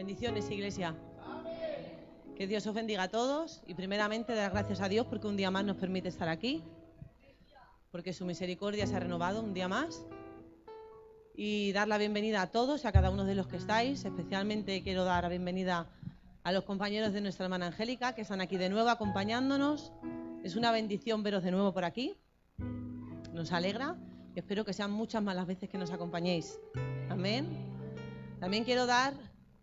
Bendiciones, Iglesia. Que Dios os bendiga a todos y primeramente dar gracias a Dios porque un día más nos permite estar aquí, porque su misericordia se ha renovado un día más, y dar la bienvenida a todos y a cada uno de los que estáis. Especialmente quiero dar la bienvenida a los compañeros de nuestra hermana Angélica, que están aquí de nuevo acompañándonos. Es una bendición veros de nuevo por aquí, nos alegra y espero que sean muchas más las veces que nos acompañéis. Amén. También quiero dar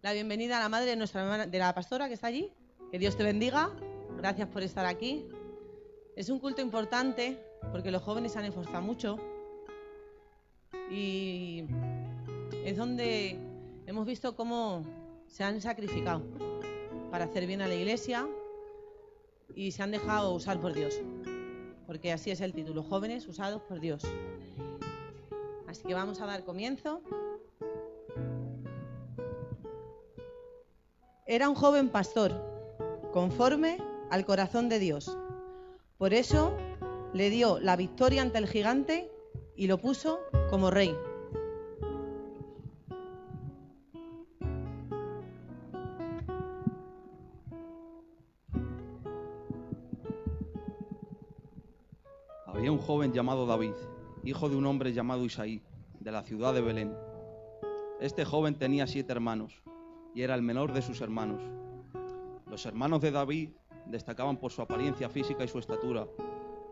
la bienvenida a la madre de nuestra hermana, de la pastora que está allí. Que Dios te bendiga, gracias por estar aquí. Es un culto importante porque los jóvenes se han esforzado mucho y es donde hemos visto cómo se han sacrificado para hacer bien a la iglesia y se han dejado usar por Dios, porque así es el título: jóvenes usados por Dios. Así que vamos a dar comienzo. Era un joven pastor, conforme al corazón de Dios. Por eso le dio la victoria ante el gigante y lo puso como rey. Había un joven llamado David, hijo de un hombre llamado Isaí, de la ciudad de Belén. Este joven tenía 7 hermanos y era el menor de sus hermanos. Los hermanos de David destacaban por su apariencia física y su estatura,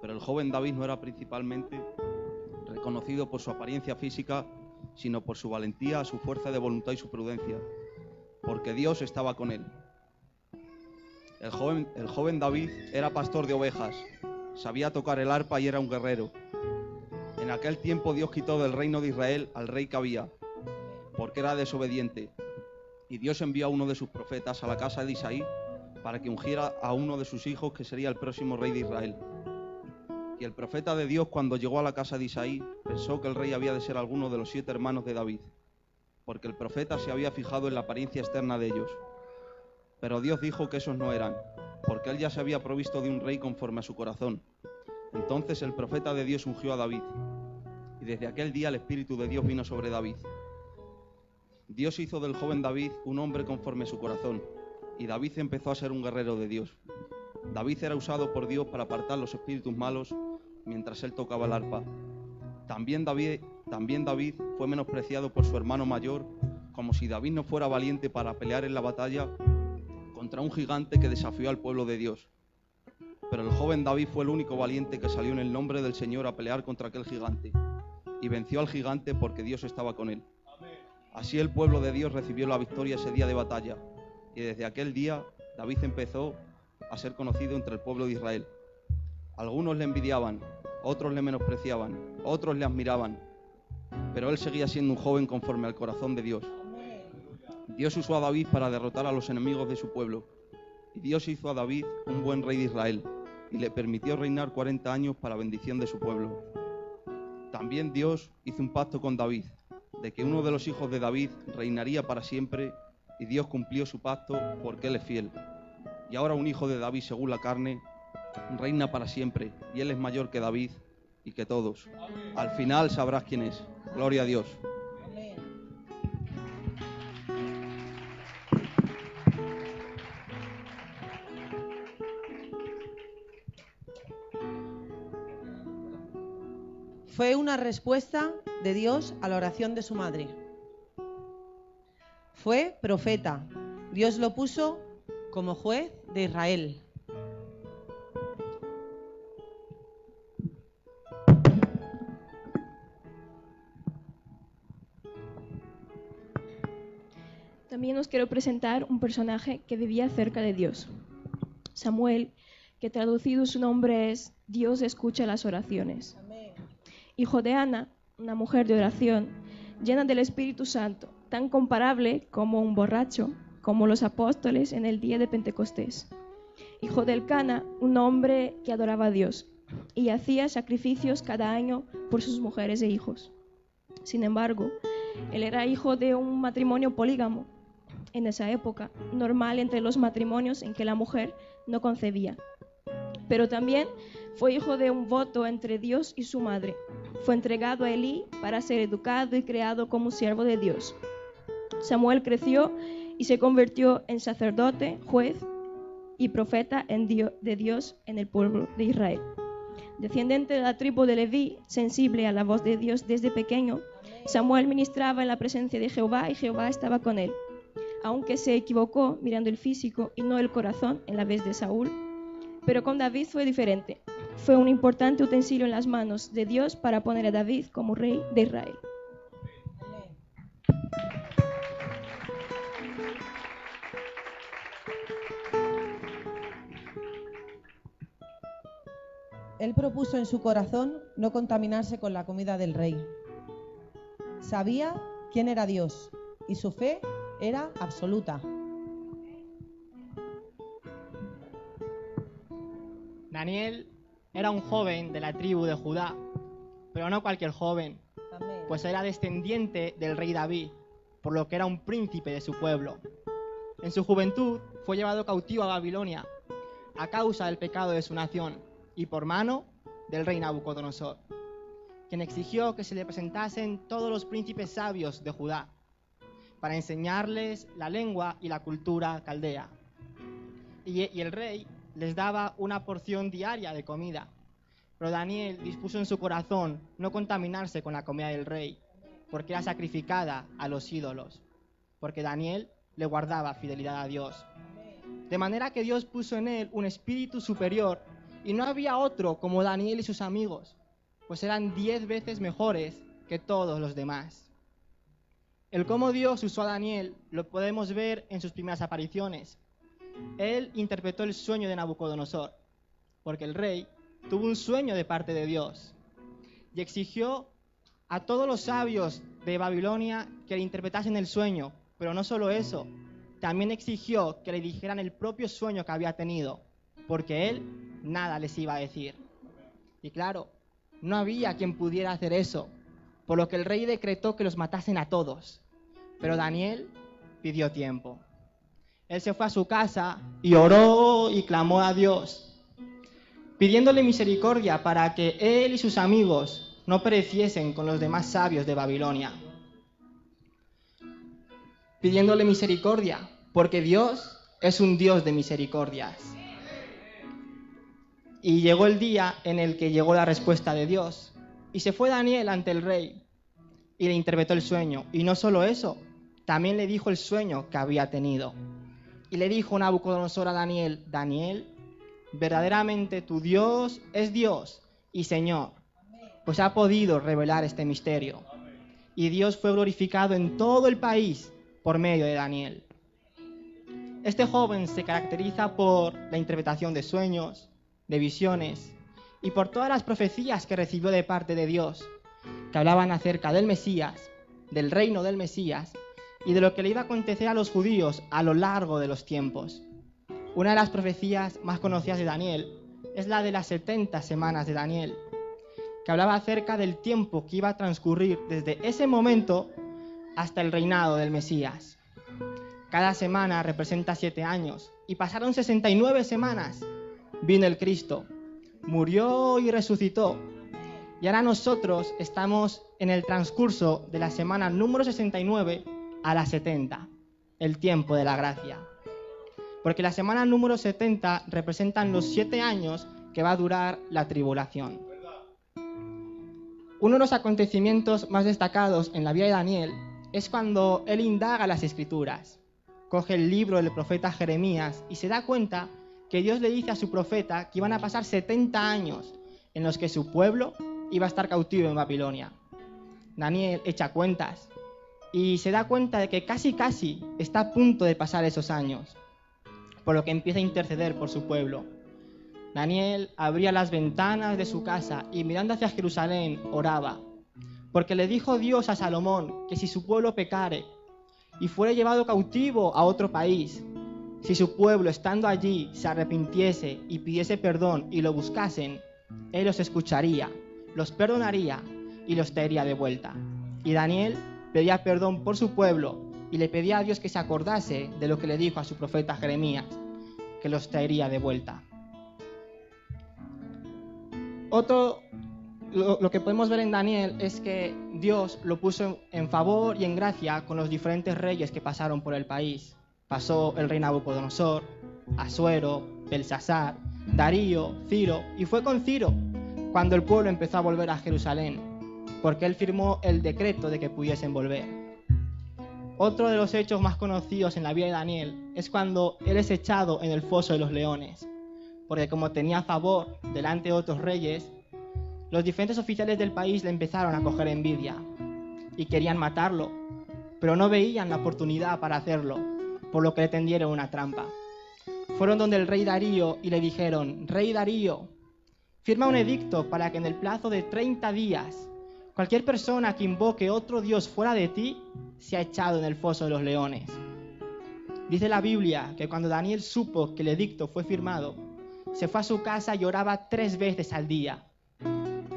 pero el joven David no era principalmente reconocido por su apariencia física, sino por su valentía, su fuerza de voluntad y su prudencia, porque Dios estaba con él. El joven David era pastor de ovejas, sabía tocar el arpa y era un guerrero. En aquel tiempo Dios quitó del reino de Israel al rey que había, porque era desobediente, y Dios envió a uno de sus profetas a la casa de Isaí para que ungiera a uno de sus hijos, que sería el próximo rey de Israel. Y el profeta de Dios, cuando llegó a la casa de Isaí, pensó que el rey había de ser alguno de los 7 hermanos de David, porque el profeta se había fijado en la apariencia externa de ellos. Pero Dios dijo que esos no eran, porque él ya se había provisto de un rey conforme a su corazón. Entonces el profeta de Dios ungió a David, y desde aquel día el Espíritu de Dios vino sobre David. Dios hizo del joven David un hombre conforme a su corazón, y David empezó a ser un guerrero de Dios. David era usado por Dios para apartar los espíritus malos mientras él tocaba el arpa. También David fue menospreciado por su hermano mayor, como si David no fuera valiente para pelear en la batalla contra un gigante que desafió al pueblo de Dios. Pero el joven David fue el único valiente que salió en el nombre del Señor a pelear contra aquel gigante, y venció al gigante porque Dios estaba con él. Así el pueblo de Dios recibió la victoria ese día de batalla, y desde aquel día David empezó a ser conocido entre el pueblo de Israel. Algunos le envidiaban, otros le menospreciaban, otros le admiraban, pero él seguía siendo un joven conforme al corazón de Dios. Dios usó a David para derrotar a los enemigos de su pueblo, y Dios hizo a David un buen rey de Israel, y le permitió reinar 40 años para bendición de su pueblo. También Dios hizo un pacto con David, de que uno de los hijos de David reinaría para siempre, y Dios cumplió su pacto porque él es fiel. Y ahora un hijo de David según la carne reina para siempre, y él es mayor que David y que todos. Al final sabrás quién es. Gloria a Dios. Fue una respuesta de Dios a la oración de su madre. Fue profeta. Dios lo puso como juez de Israel. También os quiero presentar un personaje que vivía cerca de Dios. Samuel, que traducido su nombre es Dios escucha las oraciones. Amén. Hijo de Ana, una mujer de oración, llena del Espíritu Santo, tan comparable como un borracho, como los apóstoles en el día de Pentecostés. Hijo de Elcana, un hombre que adoraba a Dios y hacía sacrificios cada año por sus mujeres e hijos. Sin embargo, él era hijo de un matrimonio polígamo, en esa época, normal entre los matrimonios en que la mujer no concebía. Pero también fue hijo de un voto entre Dios y su madre. Fue entregado a Elí para ser educado y creado como un siervo de Dios. Samuel creció y se convirtió en sacerdote, juez y profeta de Dios en el pueblo de Israel. Descendiente de la tribu de Leví, sensible a la voz de Dios desde pequeño, Samuel ministraba en la presencia de Jehová y Jehová estaba con él. Aunque se equivocó mirando el físico y no el corazón en la vez de Saúl, pero con David fue diferente. Fue un importante utensilio en las manos de Dios para poner a David como rey de Israel. Él propuso en su corazón no contaminarse con la comida del rey. Sabía quién era Dios y su fe era absoluta. Daniel era un joven de la tribu de Judá, pero no cualquier joven, pues era descendiente del rey David, por lo que era un príncipe de su pueblo. En su juventud fue llevado cautivo a Babilonia a causa del pecado de su nación y por mano del rey Nabucodonosor, quien exigió que se le presentasen todos los príncipes sabios de Judá para enseñarles la lengua y la cultura caldea. Y el rey les daba una porción diaria de comida. Pero Daniel dispuso en su corazón no contaminarse con la comida del rey, porque era sacrificada a los ídolos, porque Daniel le guardaba fidelidad a Dios. De manera que Dios puso en él un espíritu superior, y no había otro como Daniel y sus amigos, pues eran 10 veces mejores que todos los demás. El cómo Dios usó a Daniel lo podemos ver en sus primeras apariciones. Él interpretó el sueño de Nabucodonosor, porque el rey tuvo un sueño de parte de Dios y exigió a todos los sabios de Babilonia que le interpretasen el sueño, pero no solo eso, también exigió que le dijeran el propio sueño que había tenido, porque él nada les iba a decir. Y claro, no había quien pudiera hacer eso, por lo que el rey decretó que los matasen a todos, pero Daniel pidió tiempo. Él se fue a su casa y oró y clamó a Dios, pidiéndole misericordia para que él y sus amigos no pereciesen con los demás sabios de Babilonia. Pidiéndole misericordia, porque Dios es un Dios de misericordias. Y llegó el día en el que llegó la respuesta de Dios, y se fue Daniel ante el rey y le interpretó el sueño. Y no solo eso, también le dijo el sueño que había tenido. Y le dijo Nabucodonosor a Daniel: Daniel, verdaderamente tu Dios es Dios y Señor, pues ha podido revelar este misterio. Y Dios fue glorificado en todo el país por medio de Daniel. Este joven se caracteriza por la interpretación de sueños, de visiones y por todas las profecías que recibió de parte de Dios, que hablaban acerca del Mesías, del reino del Mesías y de lo que le iba a acontecer a los judíos a lo largo de los tiempos. Una de las profecías más conocidas de Daniel es la de las 70 semanas de Daniel, que hablaba acerca del tiempo que iba a transcurrir desde ese momento hasta el reinado del Mesías. Cada semana representa 7 años, y pasaron 69 semanas. Vino el Cristo, murió y resucitó. Y ahora nosotros estamos en el transcurso de la semana número 69 a la 70, el tiempo de la gracia. Porque la semana número 70 representan los 7 años que va a durar la tribulación. Uno de los acontecimientos más destacados en la vida de Daniel es cuando él indaga las Escrituras, coge el libro del profeta Jeremías y se da cuenta que Dios le dice a su profeta que iban a pasar 70 años en los que su pueblo iba a estar cautivo en Babilonia. Daniel echa cuentas y se da cuenta de que casi está a punto de pasar esos años, por lo que empieza a interceder por su pueblo. Daniel abría las ventanas de su casa y mirando hacia Jerusalén oraba, porque le dijo Dios a Salomón que si su pueblo pecare y fuera llevado cautivo a otro país, si su pueblo estando allí se arrepintiese y pidiese perdón y lo buscasen, él los escucharía, los perdonaría y los traería de vuelta. Y Daniel pedía perdón por su pueblo y le pedía a Dios que se acordase de lo que le dijo a su profeta Jeremías, que los traería de vuelta. Lo que podemos ver en Daniel es que Dios lo puso en favor y en gracia con los diferentes reyes que pasaron por el país. Pasó el rey Nabucodonosor, Asuero, Belsasar, Darío, Ciro, y fue con Ciro cuando el pueblo empezó a volver a Jerusalén, porque él firmó el decreto de que pudiesen volver. Otro de los hechos más conocidos en la vida de Daniel es cuando él es echado en el foso de los leones, porque como tenía favor delante de otros reyes, los diferentes oficiales del país le empezaron a coger envidia y querían matarlo, pero no veían la oportunidad para hacerlo, por lo que le tendieron una trampa. Fueron donde el rey Darío y le dijeron: Rey Darío, firma un edicto para que en el plazo de 30 días cualquier persona que invoque otro dios fuera de ti sea echado en el foso de los leones. Dice la Biblia que cuando Daniel supo que el edicto fue firmado, se fue a su casa y oraba 3 veces al día,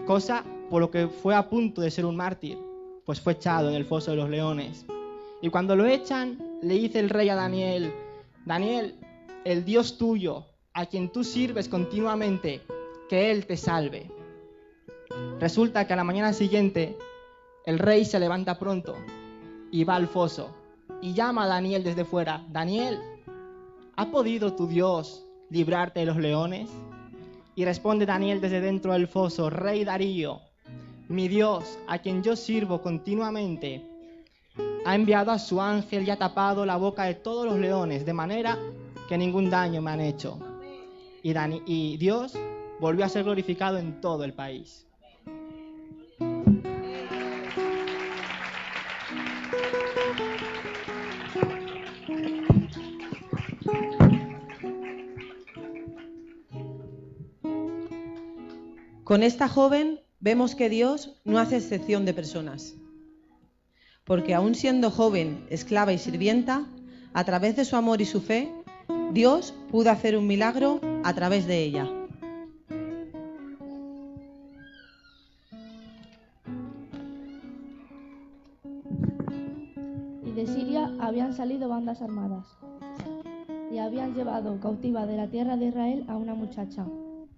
cosa por lo que fue a punto de ser un mártir, pues fue echado en el foso de los leones. Y cuando lo echan, le dice el rey a Daniel: Daniel, el Dios tuyo, a quien tú sirves continuamente, que Él te salve. Resulta que a la mañana siguiente, el rey se levanta pronto y va al foso y llama a Daniel desde fuera: Daniel, ¿ha podido tu Dios librarte de los leones? Y responde Daniel desde dentro del foso: Rey Darío, mi Dios, a quien yo sirvo continuamente, ha enviado a su ángel y ha tapado la boca de todos los leones, de manera que ningún daño me han hecho. Y Dios volvió a ser glorificado en todo el país. Con esta joven vemos que Dios no hace excepción de personas, porque aún siendo joven, esclava y sirvienta, a través de su amor y su fe, Dios pudo hacer un milagro a través de ella. Y de Siria habían salido bandas armadas, y habían llevado cautiva de la tierra de Israel a una muchacha,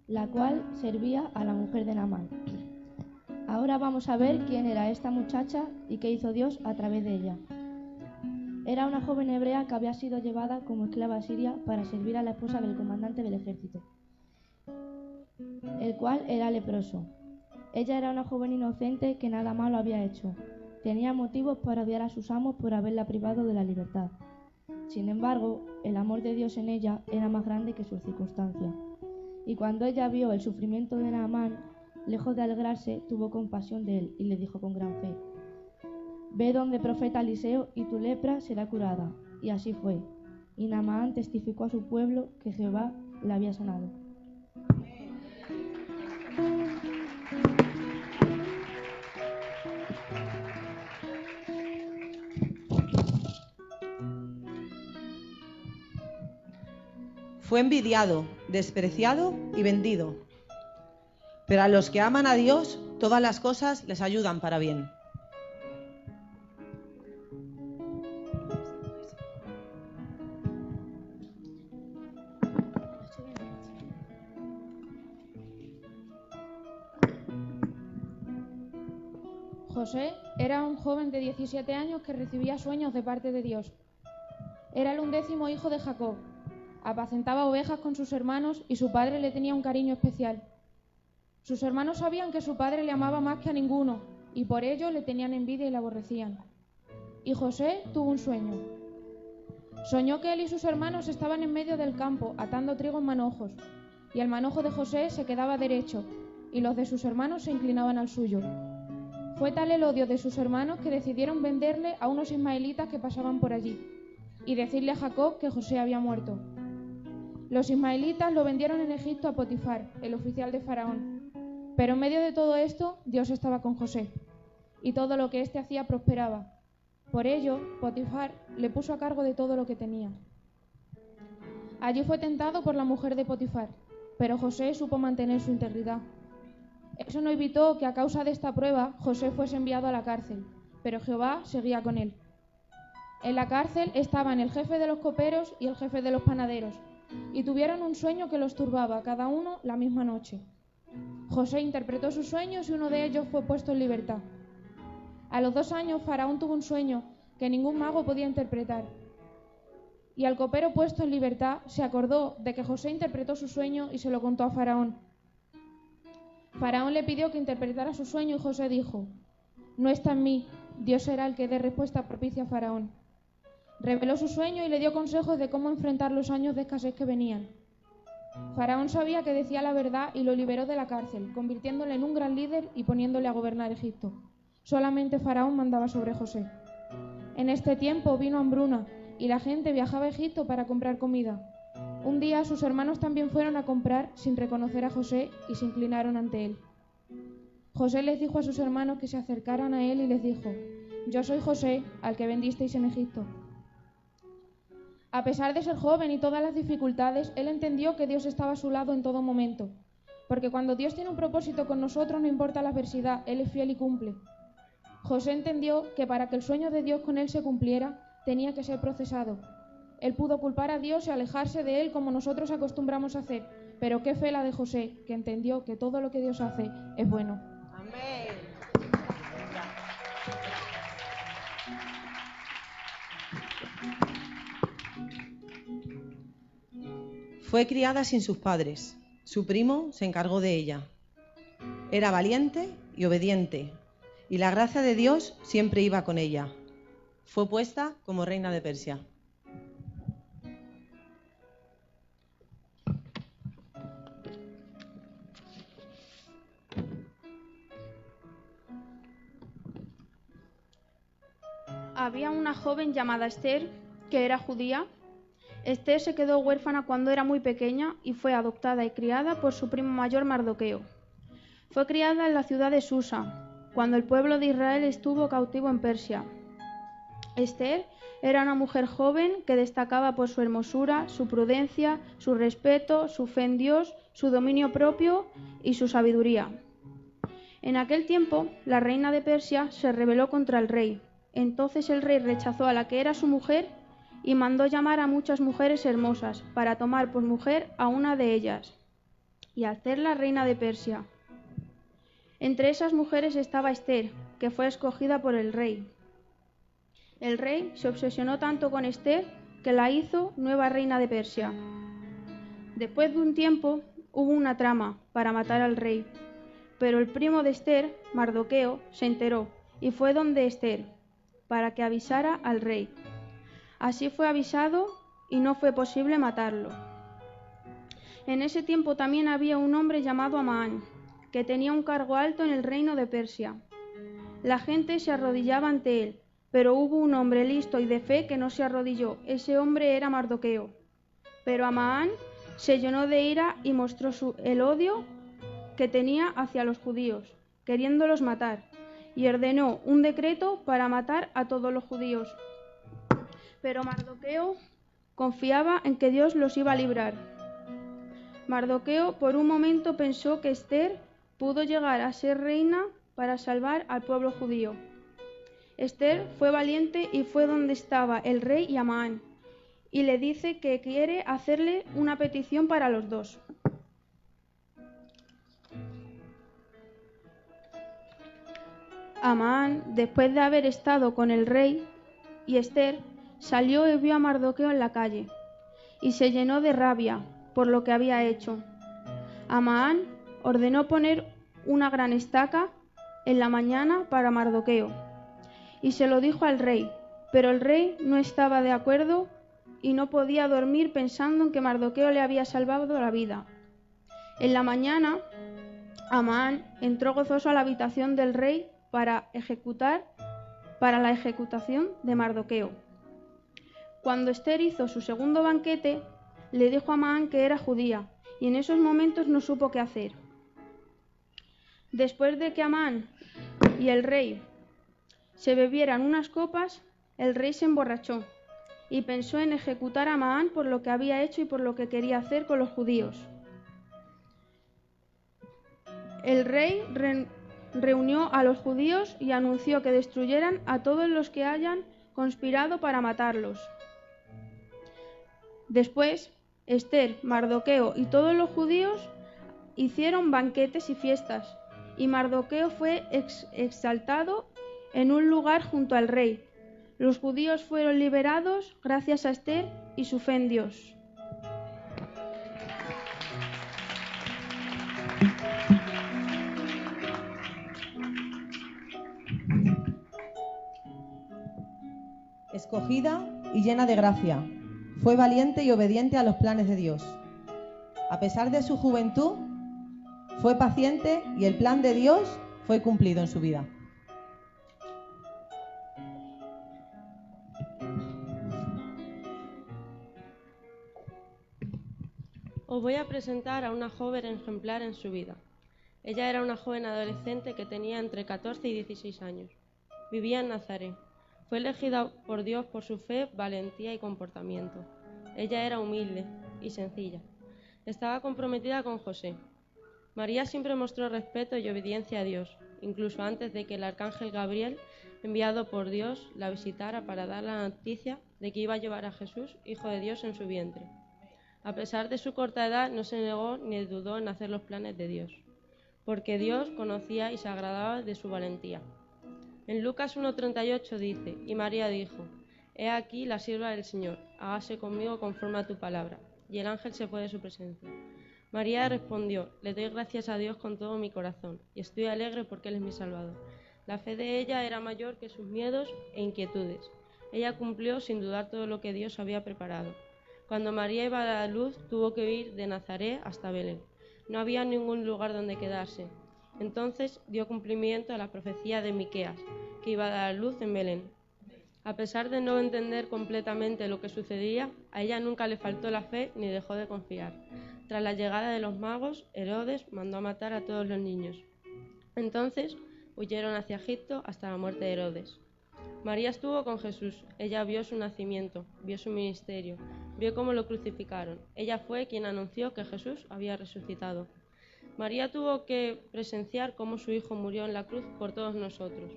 la cual servía a la mujer de Naamán. Ahora vamos a ver quién era esta muchacha y qué hizo Dios a través de ella. Era una joven hebrea que había sido llevada como esclava a Siria para servir a la esposa del comandante del ejército, el cual era leproso. Ella era una joven inocente que nada malo había hecho. Tenía motivos para odiar a sus amos por haberla privado de la libertad. Sin embargo, el amor de Dios en ella era más grande que sus circunstancias. Y cuando ella vio el sufrimiento de Naamán, lejos de alegrarse, tuvo compasión de él y le dijo con gran fe: Ve donde profeta Eliseo y tu lepra será curada. Y así fue. Y Naamán testificó a su pueblo que Jehová la había sanado. Fue envidiado, despreciado y vendido. Pero a los que aman a Dios, todas las cosas les ayudan para bien. José era un joven de 17 años que recibía sueños de parte de Dios. Era el 11º hijo de Jacob. Apacentaba ovejas con sus hermanos y su padre le tenía un cariño especial. Sus hermanos sabían que su padre le amaba más que a ninguno y por ello le tenían envidia y le aborrecían. Y José tuvo un sueño. Soñó que él y sus hermanos estaban en medio del campo atando trigo en manojos, y el manojo de José se quedaba derecho y los de sus hermanos se inclinaban al suyo. Fue tal el odio de sus hermanos que decidieron venderle a unos ismaelitas que pasaban por allí y decirle a Jacob que José había muerto. Los ismaelitas lo vendieron en Egipto a Potifar, el oficial de Faraón. Pero en medio de todo esto, Dios estaba con José, y todo lo que éste hacía prosperaba. Por ello, Potifar le puso a cargo de todo lo que tenía. Allí fue tentado por la mujer de Potifar, pero José supo mantener su integridad. Eso no evitó que a causa de esta prueba José fuese enviado a la cárcel, pero Jehová seguía con él. En la cárcel estaban el jefe de los coperos y el jefe de los panaderos, y tuvieron un sueño que los turbaba, cada uno la misma noche. José interpretó sus sueños y uno de ellos fue puesto en libertad. A los 2 años, Faraón tuvo un sueño que ningún mago podía interpretar. y al copero puesto en libertad se acordó de que José interpretó su sueño y se lo contó a Faraón. Faraón le pidió que interpretara su sueño y José dijo: «No está en mí, Dios será el que dé respuesta propicia a Faraón». Reveló su sueño y le dio consejos de cómo enfrentar los años de escasez que venían. Faraón sabía que decía la verdad y lo liberó de la cárcel, convirtiéndole en un gran líder y poniéndole a gobernar Egipto. Solamente Faraón mandaba sobre José. En este tiempo vino hambruna y la gente viajaba a Egipto para comprar comida. Un día sus hermanos también fueron a comprar sin reconocer a José y se inclinaron ante él. José les dijo a sus hermanos que se acercaran a él y les dijo: «Yo soy José, al que vendisteis en Egipto». A pesar de ser joven y todas las dificultades, él entendió que Dios estaba a su lado en todo momento. Porque cuando Dios tiene un propósito con nosotros, no importa la adversidad, Él es fiel y cumple. José entendió que para que el sueño de Dios con él se cumpliera, tenía que ser procesado. Él pudo culpar a Dios y alejarse de él como nosotros acostumbramos a hacer, pero qué fe la de José, que entendió que todo lo que Dios hace es bueno. Amén. Fue criada sin sus padres. Su primo se encargó de ella. Era valiente y obediente, y la gracia de Dios siempre iba con ella. Fue puesta como reina de Persia. Había una joven llamada Esther, que era judía. Esther se quedó huérfana cuando era muy pequeña y fue adoptada y criada por su primo mayor Mardoqueo. Fue criada en la ciudad de Susa, cuando el pueblo de Israel estuvo cautivo en Persia. Esther era una mujer joven que destacaba por su hermosura, su prudencia, su respeto, su fe en Dios, su dominio propio y su sabiduría. En aquel tiempo, la reina de Persia se rebeló contra el rey. Entonces el rey rechazó a la que era su mujer y mandó llamar a muchas mujeres hermosas para tomar por mujer a una de ellas y hacerla reina de Persia. Entre esas mujeres estaba Esther, que fue escogida por el rey. El rey se obsesionó tanto con Esther que la hizo nueva reina de Persia. Después de un tiempo hubo una trama para matar al rey, pero el primo de Esther, Mardoqueo, se enteró y fue donde Esther para que avisara al rey. Así fue avisado y no fue posible matarlo. En ese tiempo también había un hombre llamado Amán, que tenía un cargo alto en el reino de Persia. La gente se arrodillaba ante él, pero hubo un hombre listo y de fe que no se arrodilló. Ese hombre era Mardoqueo. Pero Amán se llenó de ira y mostró el odio que tenía hacia los judíos, queriéndolos matar, y ordenó un decreto para matar a todos los judíos. Pero Mardoqueo confiaba en que Dios los iba a librar. Mardoqueo por un momento pensó que Esther pudo llegar a ser reina para salvar al pueblo judío. Esther fue valiente y fue donde estaba el rey y Amán, y le dice que quiere hacerle una petición para los dos. Amán, después de haber estado con el rey y Esther, salió y vio a Mardoqueo en la calle, y se llenó de rabia por lo que había hecho. Amán ordenó poner una gran estaca en la mañana para Mardoqueo, y se lo dijo al rey, pero el rey no estaba de acuerdo y no podía dormir pensando en que Mardoqueo le había salvado la vida. En la mañana, Amán entró gozoso a la habitación del rey para la ejecutación de Mardoqueo. Cuando Esther hizo su segundo banquete, le dijo a Amán que era judía, y en esos momentos no supo qué hacer. Después de que Amán y el rey se bebieran unas copas, el rey se emborrachó y pensó en ejecutar a Amán por lo que había hecho y por lo que quería hacer con los judíos. El rey reunió a los judíos y anunció que destruyeran a todos los que hayan conspirado para matarlos. Después, Esther, Mardoqueo y todos los judíos hicieron banquetes y fiestas, y Mardoqueo fue exaltado en un lugar junto al rey. Los judíos fueron liberados gracias a Esther y y su fe en Dios. Escogida y llena de gracia, fue valiente y obediente a los planes de Dios. A pesar de su juventud, fue paciente y el plan de Dios fue cumplido en su vida. Os voy a presentar a una joven ejemplar en su vida. Ella era una joven adolescente que tenía entre 14 y 16 años. Vivía en Nazaret. Fue elegida por Dios por su fe, valentía y comportamiento. Ella era humilde y sencilla. Estaba comprometida con José. María siempre mostró respeto y obediencia a Dios, incluso antes de que el arcángel Gabriel, enviado por Dios, la visitara para dar la noticia de que iba a llevar a Jesús, hijo de Dios, en su vientre. A pesar de su corta edad, no se negó ni dudó en hacer los planes de Dios, porque Dios conocía y se agradaba de su valentía. En Lucas 1:38 dice: y María dijo: he aquí la sierva del Señor, hágase conmigo conforme a tu palabra. Y el ángel se fue de su presencia. María respondió: le doy gracias a Dios con todo mi corazón, y estoy alegre porque Él es mi Salvador. La fe de ella era mayor que sus miedos e inquietudes. Ella cumplió sin dudar todo lo que Dios había preparado. Cuando María iba a dar a luz, tuvo que ir de Nazaret hasta Belén. No había ningún lugar donde quedarse. Entonces dio cumplimiento a la profecía de Miqueas, que iba a dar a luz en Belén. A pesar de no entender completamente lo que sucedía, a ella nunca le faltó la fe ni dejó de confiar. Tras la llegada de los magos, Herodes mandó a matar a todos los niños. Entonces huyeron hacia Egipto hasta la muerte de Herodes. María estuvo con Jesús. Ella vio su nacimiento, vio su ministerio, vio cómo lo crucificaron. Ella fue quien anunció que Jesús había resucitado. María tuvo que presenciar cómo su hijo murió en la cruz por todos nosotros,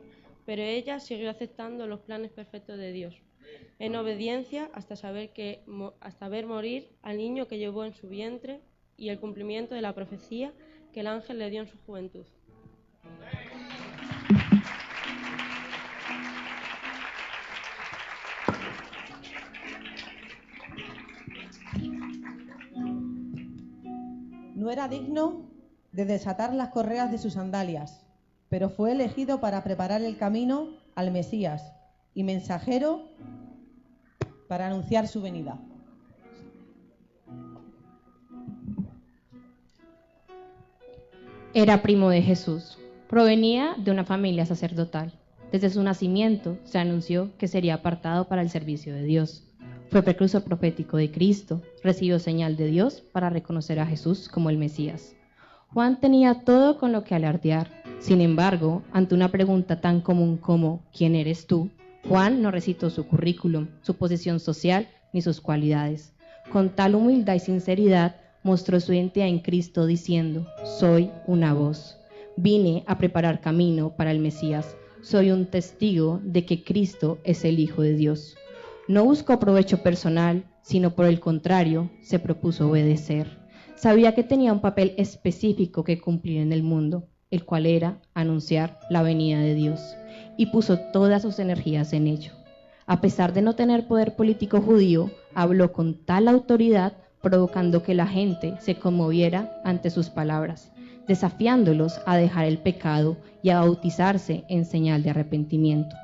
pero ella siguió aceptando los planes perfectos de Dios, en obediencia hasta ver morir al niño que llevó en su vientre y el cumplimiento de la profecía que el ángel le dio en su juventud. No era digno de desatar las correas de sus sandalias, pero fue elegido para preparar el camino al Mesías y mensajero para anunciar su venida. Era primo de Jesús. Provenía de una familia sacerdotal. Desde su nacimiento se anunció que sería apartado para el servicio de Dios. Fue precursor profético de Cristo. Recibió señal de Dios para reconocer a Jesús como el Mesías. Juan tenía todo con lo que alardear. Sin embargo, ante una pregunta tan común como ¿quién eres tú?, Juan no recitó su currículum, su posición social ni sus cualidades. Con tal humildad y sinceridad mostró su identidad en Cristo diciendo: soy una voz. Vine a preparar camino para el Mesías. Soy un testigo de que Cristo es el Hijo de Dios. No buscó provecho personal, sino por el contrario, se propuso obedecer. Sabía que tenía un papel específico que cumplir en el mundo, el cual era anunciar la venida de Dios, y puso todas sus energías en ello. A pesar de no tener poder político judío, habló con tal autoridad, provocando que la gente se conmoviera ante sus palabras, desafiándolos a dejar el pecado y a bautizarse en señal de arrepentimiento.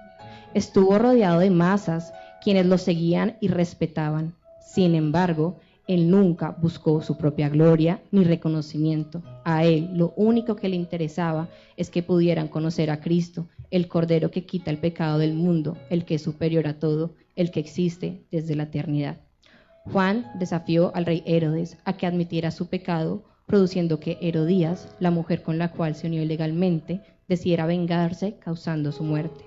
Estuvo rodeado de masas, quienes lo seguían y respetaban. Sin embargo, él nunca buscó su propia gloria ni reconocimiento. A él lo único que le interesaba es que pudieran conocer a Cristo, el Cordero que quita el pecado del mundo, el que es superior a todo, el que existe desde la eternidad. Juan desafió al rey Herodes a que admitiera su pecado, produciendo que Herodías, la mujer con la cual se unió ilegalmente, decidiera vengarse causando su muerte.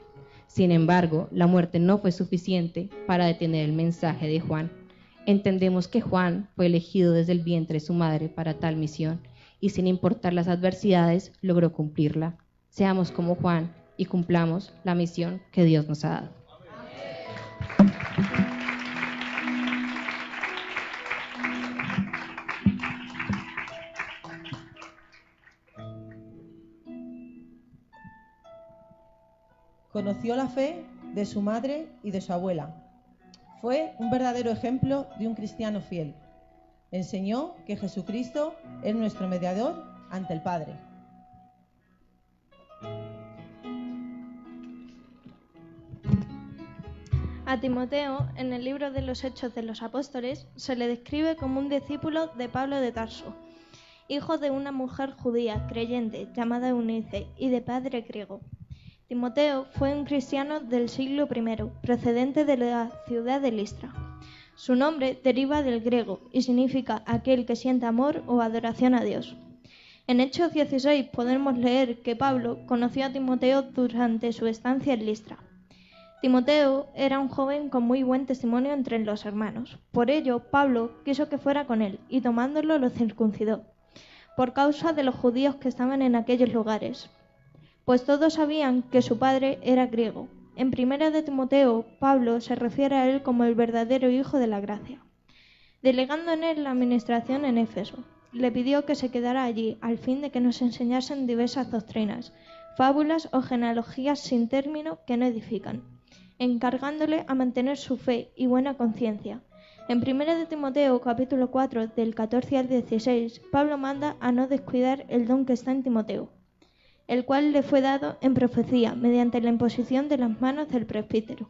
Sin embargo, la muerte no fue suficiente para detener el mensaje de Juan. Entendemos que Juan fue elegido desde el vientre de su madre para tal misión, y sin importar las adversidades, logró cumplirla. Seamos como Juan y cumplamos la misión que Dios nos ha dado. Conoció la fe de su madre y de su abuela. Fue un verdadero ejemplo de un cristiano fiel. Enseñó que Jesucristo es nuestro mediador ante el Padre. A Timoteo, en el libro de los Hechos de los Apóstoles, se le describe como un discípulo de Pablo de Tarso, hijo de una mujer judía creyente llamada Eunice y de padre griego. Timoteo fue un cristiano del siglo I, procedente de la ciudad de Listra. Su nombre deriva del griego y significa aquel que siente amor o adoración a Dios. En Hechos 16 podemos leer que Pablo conoció a Timoteo durante su estancia en Listra. Timoteo era un joven con muy buen testimonio entre los hermanos. Por ello, Pablo quiso que fuera con él y tomándolo lo circuncidó, por causa de los judíos que estaban en aquellos lugares, pues todos sabían que su padre era griego. En 1 de Timoteo, Pablo se refiere a él como el verdadero hijo de la gracia. Delegando en él la administración en Éfeso, le pidió que se quedara allí al fin de que nos enseñasen diversas doctrinas, fábulas o genealogías sin término que no edifican, encargándole a mantener su fe y buena conciencia. En 1 de Timoteo, capítulo 4, del 14 al 16, Pablo manda a no descuidar el don que está en Timoteo, el cual le fue dado en profecía mediante la imposición de las manos del presbítero,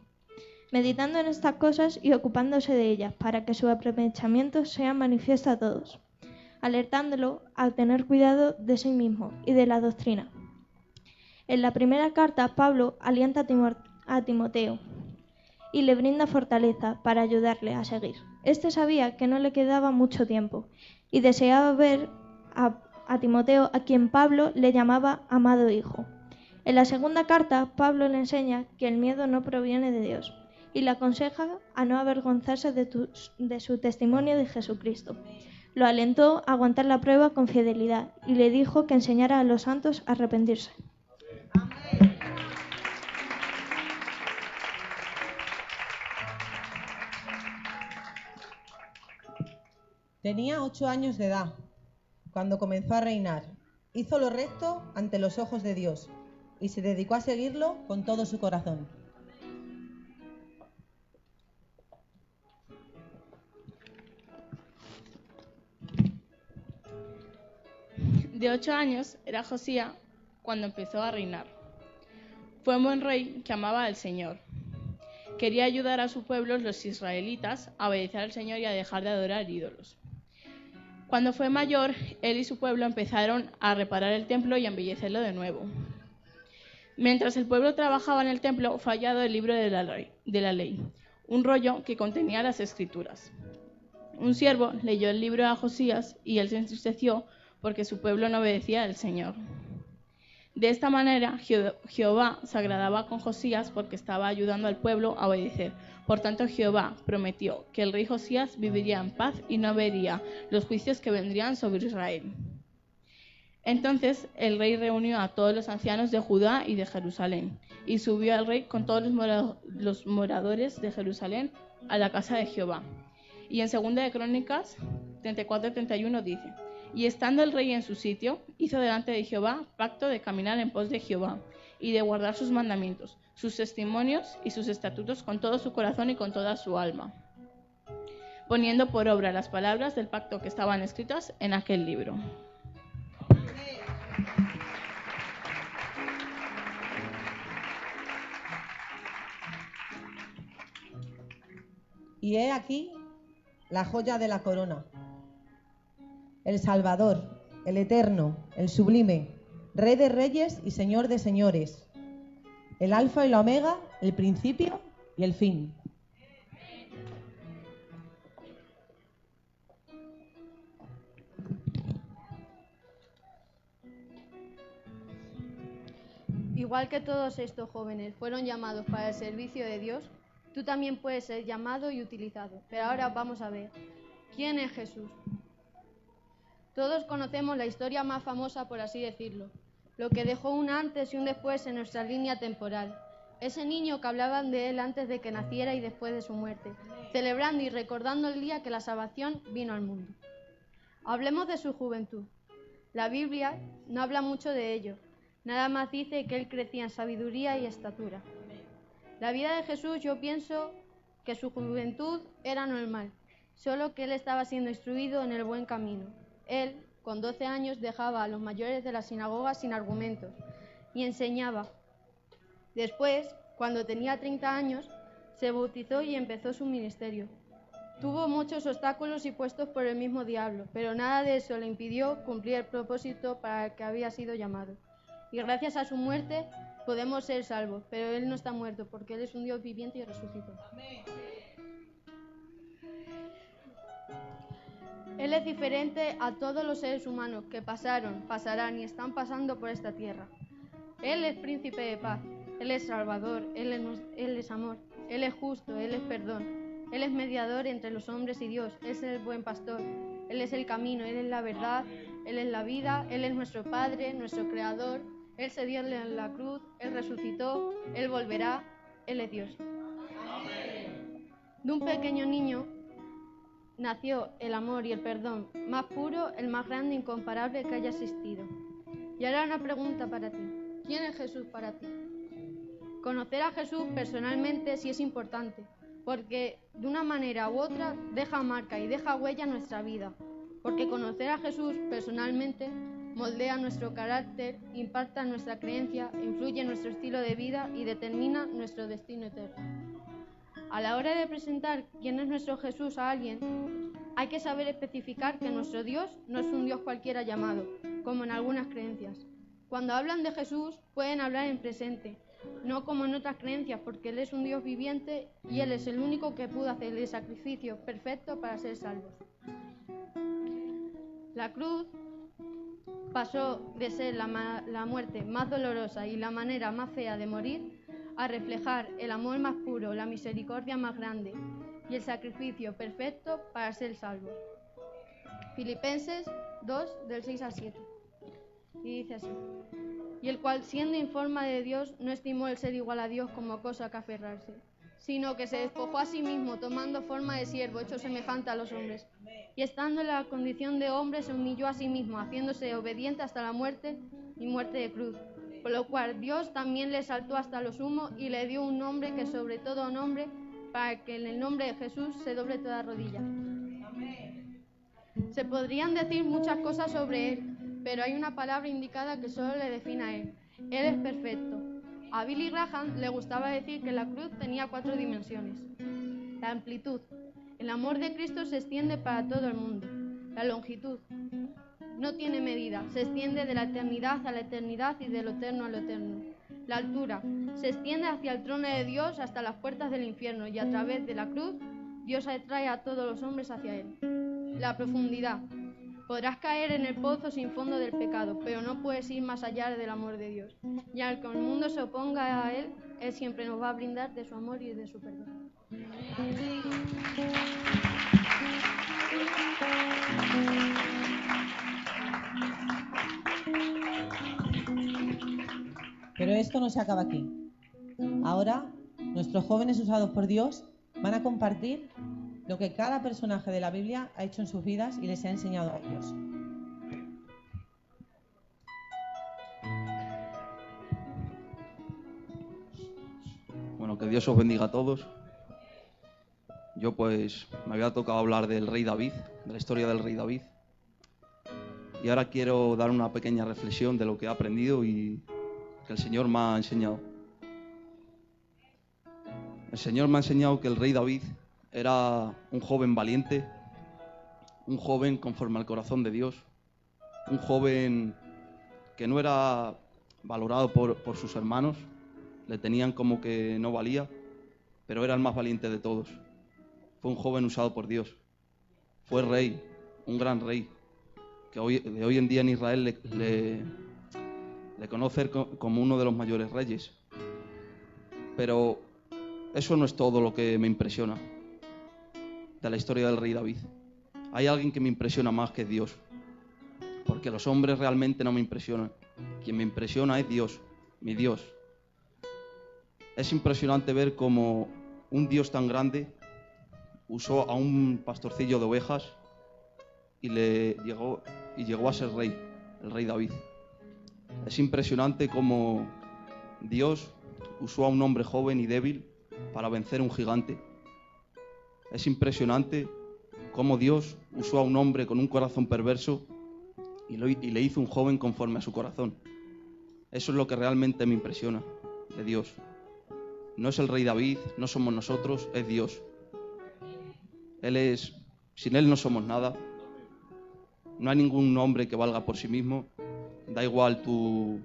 meditando en estas cosas y ocupándose de ellas para que su aprovechamiento sea manifiesto a todos, alertándolo a tener cuidado de sí mismo y de la doctrina. En la primera carta, Pablo alienta a Timoteo y le brinda fortaleza para ayudarle a seguir. Este sabía que no le quedaba mucho tiempo y deseaba ver a Timoteo, a quien Pablo le llamaba amado hijo. En la segunda carta, Pablo le enseña que el miedo no proviene de Dios y le aconseja a no avergonzarse de su testimonio de Jesucristo. Lo alentó a aguantar la prueba con fidelidad y le dijo que enseñara a los santos a arrepentirse. Tenía 8 años de edad cuando comenzó a reinar. Hizo lo recto ante los ojos de Dios y se dedicó a seguirlo con todo su corazón. De 8 años era Josías cuando empezó a reinar. Fue un buen rey que amaba al Señor. Quería ayudar a su pueblo, los israelitas, a obedecer al Señor y a dejar de adorar ídolos. Cuando fue mayor, él y su pueblo empezaron a reparar el templo y a embellecerlo de nuevo. Mientras el pueblo trabajaba en el templo, fue hallado el libro de la ley, un rollo que contenía las escrituras. Un siervo leyó el libro a Josías y él se entristeció porque su pueblo no obedecía al Señor. De esta manera, Jehová se agradaba con Josías porque estaba ayudando al pueblo a obedecer. Por tanto, Jehová prometió que el rey Josías viviría en paz y no vería los juicios que vendrían sobre Israel. Entonces el rey reunió a todos los ancianos de Judá y de Jerusalén y subió al rey con todos los moradores de Jerusalén a la casa de Jehová. Y en 2 de Crónicas 34-31 dice: Y estando el rey en su sitio, hizo delante de Jehová pacto de caminar en pos de Jehová y de guardar sus mandamientos, sus testimonios y sus estatutos con todo su corazón y con toda su alma, poniendo por obra las palabras del pacto que estaban escritas en aquel libro. Y he aquí la joya de la corona, el Salvador, el Eterno, el Sublime, Rey de reyes y Señor de señores, el Alfa y la Omega, el principio y el fin. Igual que todos estos jóvenes fueron llamados para el servicio de Dios, tú también puedes ser llamado y utilizado. Pero ahora vamos a ver, ¿quién es Jesús? Todos conocemos la historia más famosa, por así decirlo, lo que dejó un antes y un después en nuestra línea temporal. Ese niño que hablaban de él antes de que naciera y después de su muerte, celebrando y recordando el día que la salvación vino al mundo. Hablemos de su juventud. La Biblia no habla mucho de ello, nada más dice que él crecía en sabiduría y estatura. La vida de Jesús yo pienso que su juventud era normal, solo que él estaba siendo instruido en el buen camino. Él, con 12 años, dejaba a los mayores de la sinagoga sin argumentos y enseñaba. Después, cuando tenía 30 años, se bautizó y empezó su ministerio. Tuvo muchos obstáculos impuestos por el mismo diablo, pero nada de eso le impidió cumplir el propósito para el que había sido llamado. Y gracias a su muerte podemos ser salvos, pero Él no está muerto porque Él es un Dios viviente y resucitó. Él es diferente a todos los seres humanos que pasaron, pasarán y están pasando por esta tierra. Él es príncipe de paz, Él es salvador, Él es amor, Él es justo, Él es perdón. Él es mediador entre los hombres y Dios, Él es el buen pastor, Él es el camino, Él es la verdad, Él es la vida, Él es nuestro Padre, nuestro Creador, Él se dio en la cruz, Él resucitó, Él volverá, Él es Dios. De un pequeño niño nació el amor y el perdón más puro, el más grande e incomparable que haya existido. Y ahora una pregunta para ti. ¿Quién es Jesús para ti? Conocer a Jesús personalmente sí es importante, porque de una manera u otra deja marca y deja huella en nuestra vida, porque conocer a Jesús personalmente moldea nuestro carácter, impacta nuestra creencia, influye en nuestro estilo de vida y determina nuestro destino eterno. A la hora de presentar quién es nuestro Jesús a alguien, hay que saber especificar que nuestro Dios no es un Dios cualquiera llamado, como en algunas creencias. Cuando hablan de Jesús, pueden hablar en presente, no como en otras creencias, porque Él es un Dios viviente y Él es el único que pudo hacer el sacrificio perfecto para ser salvos. La cruz pasó de ser la muerte más dolorosa y la manera más fea de morir a reflejar el amor más puro, la misericordia más grande y el sacrificio perfecto para ser salvos. Filipenses 2, del 6 al 7. Y dice así: y el cual, siendo en forma de Dios, no estimó el ser igual a Dios como cosa que aferrarse, sino que se despojó a sí mismo, tomando forma de siervo, hecho semejante a los hombres. Y estando en la condición de hombre, se humilló a sí mismo, haciéndose obediente hasta la muerte y muerte de cruz. Por lo cual Dios también le exaltó hasta lo sumo y le dio un nombre que sobre todo nombre, para que en el nombre de Jesús se doble toda rodilla. Se podrían decir muchas cosas sobre Él, pero hay una palabra indicada que solo le define a Él. Él es perfecto. A Billy Graham le gustaba decir que la cruz tenía 4 dimensiones. La amplitud. El amor de Cristo se extiende para todo el mundo. La longitud. No tiene medida. Se extiende de la eternidad a la eternidad y de lo eterno a lo eterno. La altura. Se extiende hacia el trono de Dios hasta las puertas del infierno y a través de la cruz Dios atrae a todos los hombres hacia Él. La profundidad. Podrás caer en el pozo sin fondo del pecado, pero no puedes ir más allá del amor de Dios. Y aunque el mundo se oponga a Él, Él siempre nos va a brindar de su amor y de su perdón. Pero esto no se acaba aquí. Ahora, nuestros jóvenes usados por Dios van a compartir lo que cada personaje de la Biblia ha hecho en sus vidas y les ha enseñado a ellos. Bueno, que Dios os bendiga a todos. Yo pues me había tocado hablar del rey David, de la historia del rey David. Y ahora quiero dar una pequeña reflexión de lo que he aprendido y que el Señor me ha enseñado. El Señor me ha enseñado que el rey David era un joven valiente, un joven conforme al corazón de Dios, un joven que no era valorado por sus hermanos, le tenían como que no valía, pero era el más valiente de todos. Fue un joven usado por Dios, fue rey, un gran rey, que hoy en día en Israel le conocen como uno de los mayores reyes. Pero eso no es todo lo que me impresiona de la historia del rey David. Hay alguien que me impresiona más que Dios, porque los hombres realmente no me impresionan. Quien me impresiona es Dios, mi Dios. Es impresionante ver cómo un Dios tan grande usó a un pastorcillo de ovejas y llegó a ser rey, el rey David. Es impresionante cómo Dios usó a un hombre joven y débil para vencer a un gigante. Es impresionante cómo Dios usó a un hombre con un corazón perverso y le hizo un joven conforme a su corazón. Eso es lo que realmente me impresiona de Dios. No es el rey David, no somos nosotros, es Dios. Sin Él no somos nada. No hay ningún hombre que valga por sí mismo. Da igual tu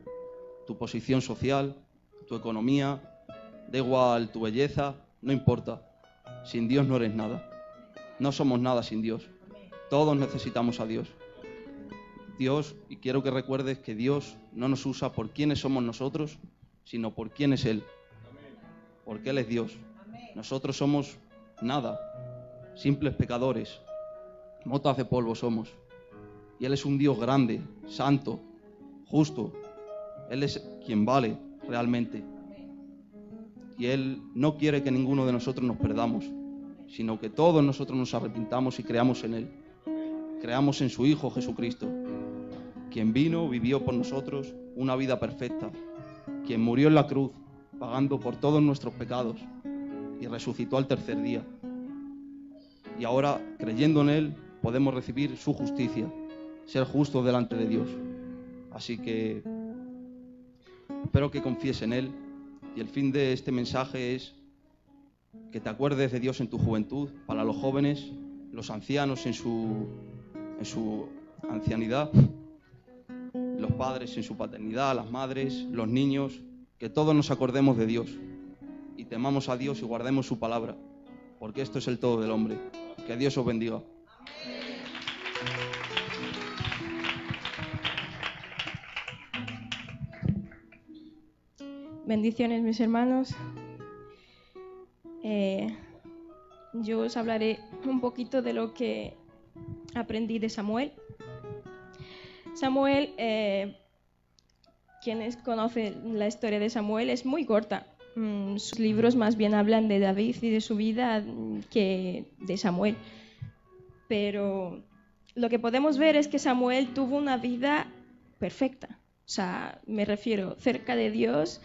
posición social, tu economía, da igual tu belleza, no importa. Sin Dios no eres nada. No somos nada sin Dios. Todos necesitamos a Dios. Dios, y quiero que recuerdes que Dios no nos usa por quiénes somos nosotros, sino por quién es Él. Porque Él es Dios. Nosotros somos nada, simples pecadores, motas de polvo somos. Y Él es un Dios grande, santo, justo. Él es quien vale realmente. Y Él no quiere que ninguno de nosotros nos perdamos, sino que todos nosotros nos arrepintamos y creamos en Él. Creamos en su Hijo Jesucristo, quien vino, vivió por nosotros una vida perfecta, quien murió en la cruz, pagando por todos nuestros pecados, y resucitó al tercer día. Y ahora, creyendo en Él, podemos recibir su justicia, ser justos delante de Dios. Así que espero que confíes en Él, y el fin de este mensaje es que te acuerdes de Dios en tu juventud, para los jóvenes, los ancianos en su ancianidad, los padres en su paternidad, las madres, los niños, que todos nos acordemos de Dios y temamos a Dios y guardemos su palabra, porque esto es el todo del hombre. Que Dios os bendiga. Bendiciones, mis hermanos. Yo os hablaré un poquito de lo que aprendí de Samuel. Samuel, quienes conocen la historia de Samuel, es muy corta. Sus libros más bien hablan de David y de su vida que de Samuel. Pero lo que podemos ver es que Samuel tuvo una vida perfecta. O sea, me refiero, cerca de Dios.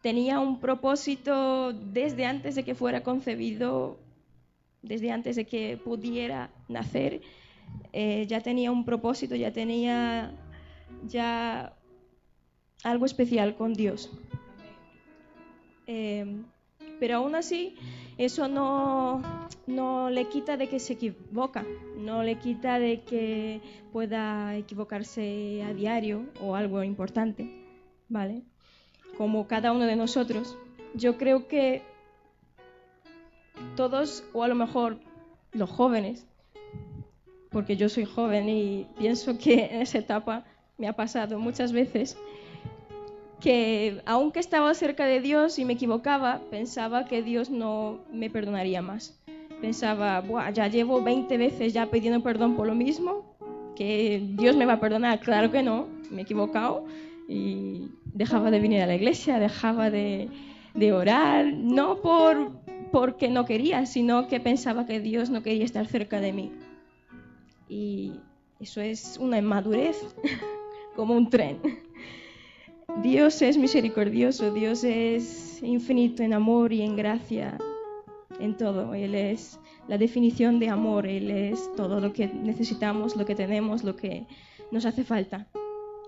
Tenía un propósito desde antes de que fuera concebido, desde antes de que pudiera nacer. Ya tenía un propósito, ya tenía algo especial con Dios. Pero aún así, eso no le quita de que se equivoca, no le quita de que pueda equivocarse a diario o algo importante, ¿vale? Como cada uno de nosotros. Yo creo que todos, o a lo mejor los jóvenes, porque yo soy joven y pienso que en esa etapa me ha pasado muchas veces, que aunque estaba cerca de Dios y me equivocaba, pensaba que Dios no me perdonaría más. Pensaba, ya llevo 20 veces ya pidiendo perdón por lo mismo, que Dios me va a perdonar. Claro que no, me he equivocado. Y dejaba de venir a la iglesia, dejaba de orar, no porque no quería, sino que pensaba que Dios no quería estar cerca de mí. Y eso es una inmadurez, como un tren. Dios es misericordioso, Dios es infinito en amor y en gracia, en todo. Él es la definición de amor, Él es todo lo que necesitamos, lo que tenemos, lo que nos hace falta.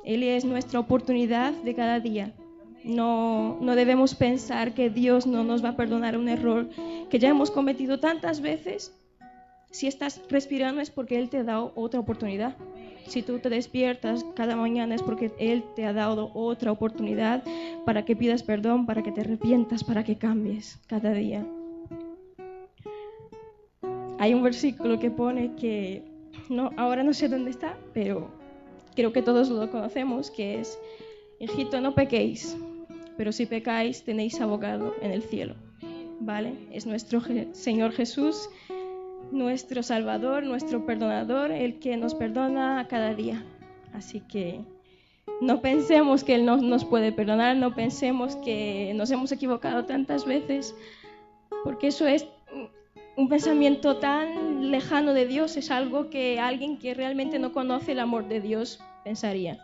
Él es nuestra oportunidad de cada día. No debemos pensar que Dios no nos va a perdonar un error que ya hemos cometido tantas veces. Si estás respirando es porque Él te ha dado otra oportunidad. Si tú te despiertas cada mañana es porque Él te ha dado otra oportunidad para que pidas perdón, para que te arrepientas, para que cambies cada día. Hay un versículo que pone que, ahora no sé dónde está, pero creo que todos lo conocemos, que es: hijito, no pequéis, pero si pecáis tenéis abogado en el cielo. ¿Vale? Es nuestro Señor Jesús, nuestro Salvador, nuestro perdonador, el que nos perdona cada día. Así que no pensemos que Él no nos puede perdonar, no pensemos que nos hemos equivocado tantas veces, porque eso es un pensamiento tan lejano de Dios, es algo que alguien que realmente no conoce el amor de Dios pensaría.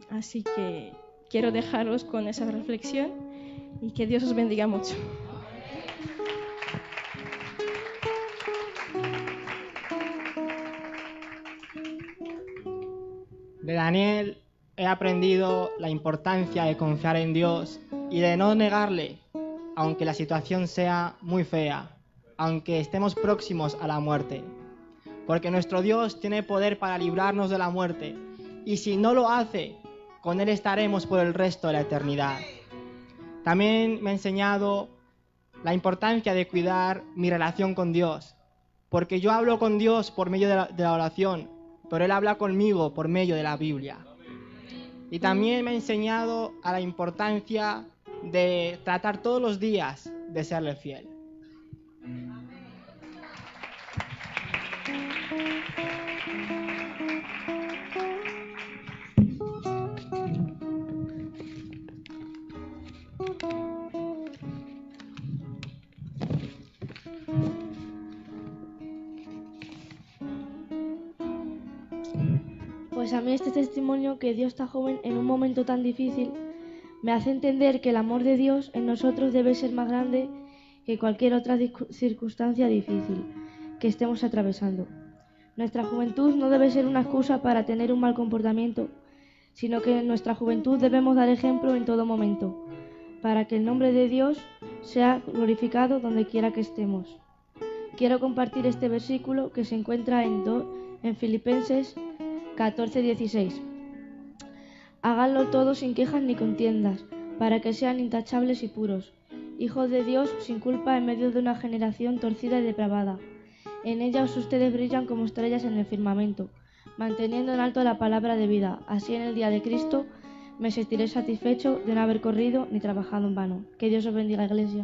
Así que quiero dejaros con esa reflexión y que Dios os bendiga mucho. De Daniel he aprendido la importancia de confiar en Dios y de no negarle, aunque la situación sea muy fea, aunque estemos próximos a la muerte. Porque nuestro Dios tiene poder para librarnos de la muerte, y si no lo hace, con Él estaremos por el resto de la eternidad. También me ha enseñado la importancia de cuidar mi relación con Dios, porque yo hablo con Dios por medio de la oración, pero Él habla conmigo por medio de la Biblia. Y también me ha enseñado a la importancia de tratar todos los días de serle fiel. Pues a mí este testimonio que dio esta joven en un momento tan difícil me hace entender que el amor de Dios en nosotros debe ser más grande que cualquier otra circunstancia difícil que estemos atravesando. Nuestra juventud no debe ser una excusa para tener un mal comportamiento, sino que en nuestra juventud debemos dar ejemplo en todo momento, para que el nombre de Dios sea glorificado donde quiera que estemos. Quiero compartir este versículo que se encuentra en Filipenses 14:16. Háganlo todo sin quejas ni contiendas, para que sean intachables y puros, hijos de Dios sin culpa en medio de una generación torcida y depravada. En ellas ustedes brillan como estrellas en el firmamento, manteniendo en alto la palabra de vida. Así en el día de Cristo me sentiré satisfecho de no haber corrido ni trabajado en vano. Que Dios os bendiga, Iglesia.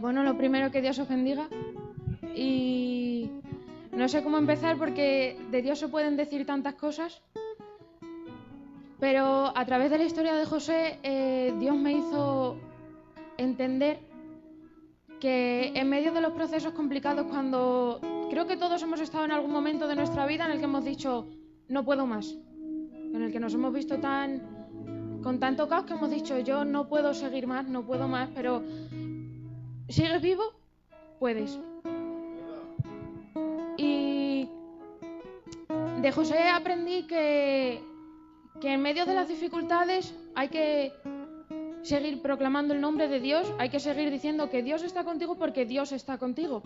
Bueno, lo primero, que Dios os bendiga. Y no sé cómo empezar porque de Dios se pueden decir tantas cosas, pero a través de la historia de José, Dios me hizo entender que en medio de los procesos complicados, cuando creo que todos hemos estado en algún momento de nuestra vida en el que hemos dicho no puedo más, en el que nos hemos visto con tanto caos que hemos dicho yo no puedo seguir más, no puedo más, pero ¿sigues vivo? Puedes. Y de José aprendí que en medio de las dificultades hay que seguir proclamando el nombre de Dios, hay que seguir diciendo que Dios está contigo porque Dios está contigo.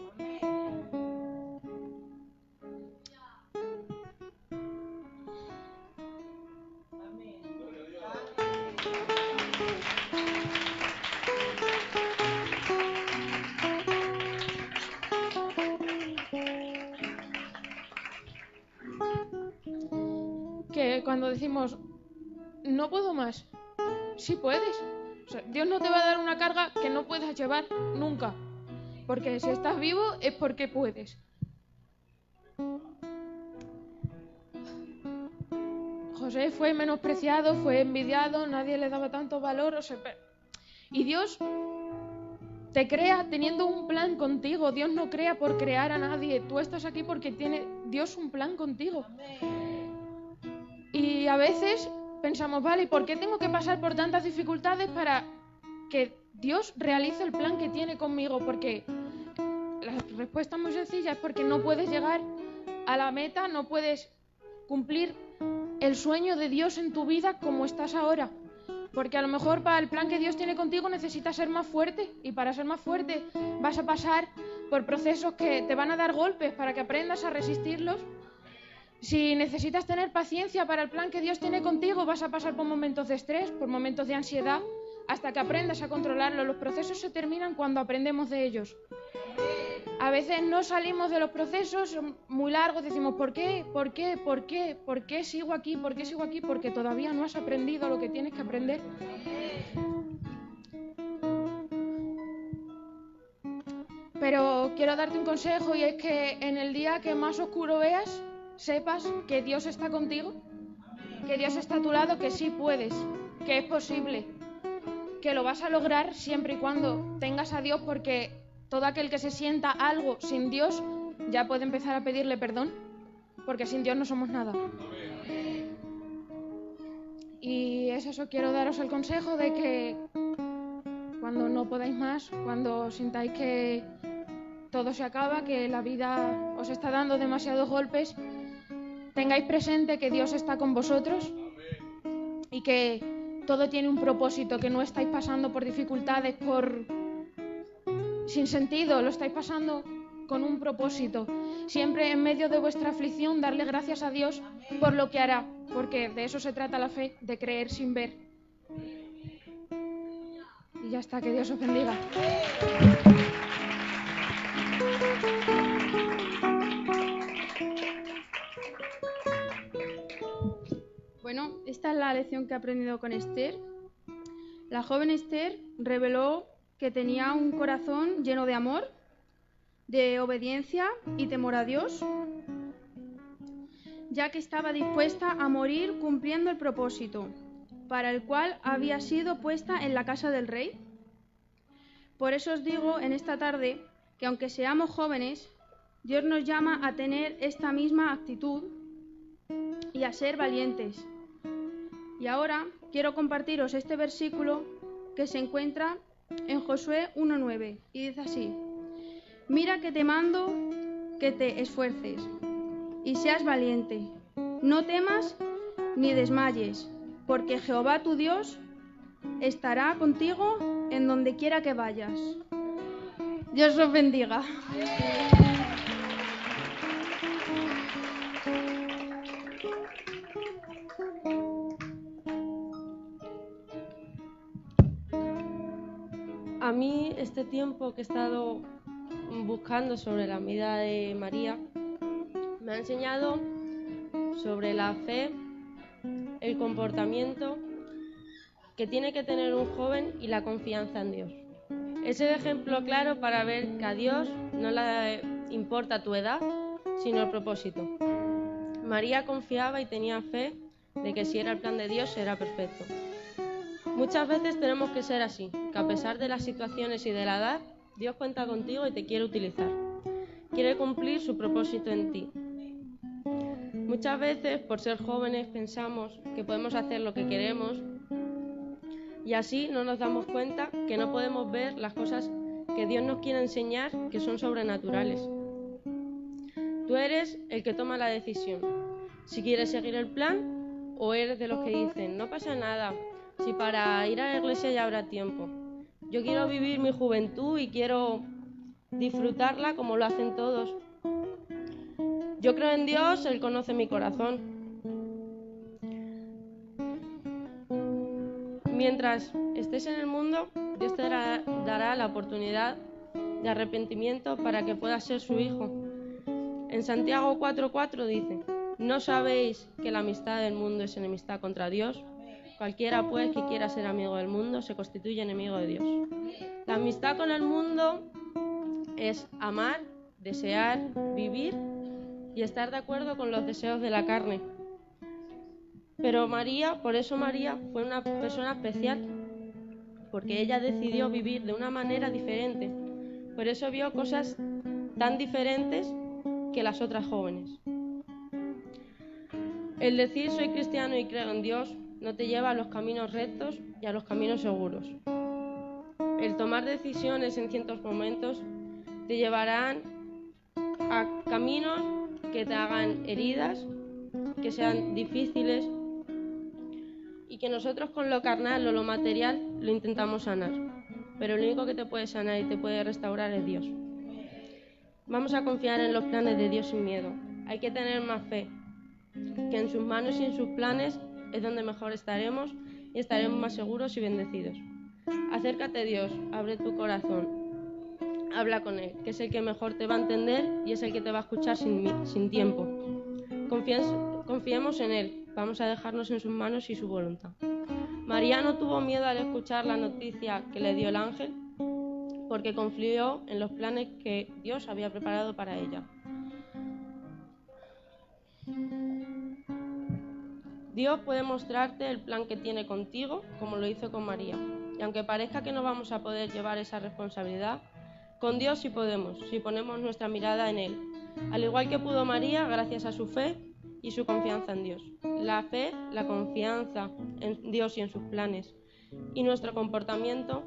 Que cuando decimos no puedo más, sí puedes. O sea, Dios no te va a dar una carga que no puedas llevar nunca, porque si estás vivo es porque puedes. José fue menospreciado, fue envidiado, nadie le daba tanto valor, y Dios te crea teniendo un plan contigo. Dios no crea por crear a nadie, tú estás aquí porque tiene Dios un plan contigo. Y a veces pensamos, vale, ¿y por qué tengo que pasar por tantas dificultades para que Dios realice el plan que tiene conmigo? Porque la respuesta es muy sencilla, es porque no puedes llegar a la meta, no puedes cumplir el sueño de Dios en tu vida como estás ahora. Porque a lo mejor para el plan que Dios tiene contigo necesitas ser más fuerte, y para ser más fuerte vas a pasar por procesos que te van a dar golpes para que aprendas a resistirlos. Si necesitas tener paciencia para el plan que Dios tiene contigo, vas a pasar por momentos de estrés, por momentos de ansiedad, hasta que aprendas a controlarlo. Los procesos se terminan cuando aprendemos de ellos. A veces no salimos de los procesos, son muy largos, decimos ¿por qué? ¿Por qué? ¿Por qué? ¿Por qué sigo aquí? ¿Por qué sigo aquí? Porque todavía no has aprendido lo que tienes que aprender. Pero quiero darte un consejo, y es que en el día que más oscuro veas, sepas que Dios está contigo, que Dios está a tu lado, que sí puedes, que es posible, que lo vas a lograr siempre y cuando tengas a Dios, porque todo aquel que se sienta algo sin Dios ya puede empezar a pedirle perdón, porque sin Dios no somos nada. Y es eso, quiero daros el consejo de que cuando no no podáis más, cuando sintáis que todo se acaba, que la vida os está dando demasiados golpes, tengáis presente que Dios está con vosotros y que todo tiene un propósito, que no estáis pasando por dificultades, sin sentido, lo estáis pasando con un propósito. Siempre en medio de vuestra aflicción, darle gracias a Dios por lo que hará, porque de eso se trata la fe, de creer sin ver. Y ya está, que Dios os bendiga. Bueno, esta es la lección que he aprendido con Esther. La joven Esther reveló que tenía un corazón lleno de amor, de obediencia y temor a Dios, ya que estaba dispuesta a morir cumpliendo el propósito para el cual había sido puesta en la casa del rey. Por eso os digo en esta tarde que aunque seamos jóvenes, Dios nos llama a tener esta misma actitud y a ser valientes. Y ahora quiero compartiros este versículo que se encuentra en Josué 1:9 y dice así: Mira que te mando que te esfuerces y seas valiente, no temas ni desmayes, porque Jehová tu Dios estará contigo en donde quiera que vayas. Dios os bendiga. A mí este tiempo que he estado buscando sobre la vida de María me ha enseñado sobre la fe, el comportamiento que tiene que tener un joven y la confianza en Dios. Es el ejemplo claro para ver que a Dios no le importa tu edad, sino el propósito. María confiaba y tenía fe de que si era el plan de Dios era perfecto. Muchas veces tenemos que ser así, que a pesar de las situaciones y de la edad, Dios cuenta contigo y te quiere utilizar. Quiere cumplir su propósito en ti. Muchas veces, por ser jóvenes, pensamos que podemos hacer lo que queremos y así no nos damos cuenta que no podemos ver las cosas que Dios nos quiere enseñar, que son sobrenaturales. Tú eres el que toma la decisión, si quieres seguir el plan o eres de los que dicen, no pasa nada, si para ir a la iglesia ya habrá tiempo. Yo quiero vivir mi juventud y quiero disfrutarla como lo hacen todos. Yo creo en Dios, Él conoce mi corazón. Mientras estés en el mundo, Dios te dará la oportunidad de arrepentimiento para que puedas ser su hijo. En Santiago 4:4 dice, ¿no sabéis que la amistad del mundo es enemistad contra Dios? Cualquiera, pues, que quiera ser amigo del mundo se constituye enemigo de Dios. La amistad con el mundo es amar, desear, vivir y estar de acuerdo con los deseos de la carne. Pero por eso María fue una persona especial, porque ella decidió vivir de una manera diferente. Por eso vio cosas tan diferentes que las otras jóvenes. El decir soy cristiano y creo en Dios no te lleva a los caminos rectos y a los caminos seguros. El tomar decisiones en ciertos momentos te llevarán a caminos que te hagan heridas, que sean difíciles y que nosotros con lo carnal o lo material lo intentamos sanar. Pero el único que te puede sanar y te puede restaurar es Dios. Vamos a confiar en los planes de Dios sin miedo. Hay que tener más fe, que en sus manos y en sus planes es donde mejor estaremos y estaremos más seguros y bendecidos. Acércate a Dios, abre tu corazón, habla con Él, que es el que mejor te va a entender y es el que te va a escuchar sin tiempo. Confiemos en Él, vamos a dejarnos en sus manos y su voluntad. María no tuvo miedo al escuchar la noticia que le dio el ángel, porque confió en los planes que Dios había preparado para ella. Dios puede mostrarte el plan que tiene contigo, como lo hizo con María. Y aunque parezca que no vamos a poder llevar esa responsabilidad, con Dios sí podemos, si ponemos nuestra mirada en Él. Al igual que pudo María, gracias a su fe y su confianza en Dios. La fe, la confianza en Dios y en sus planes, y nuestro comportamiento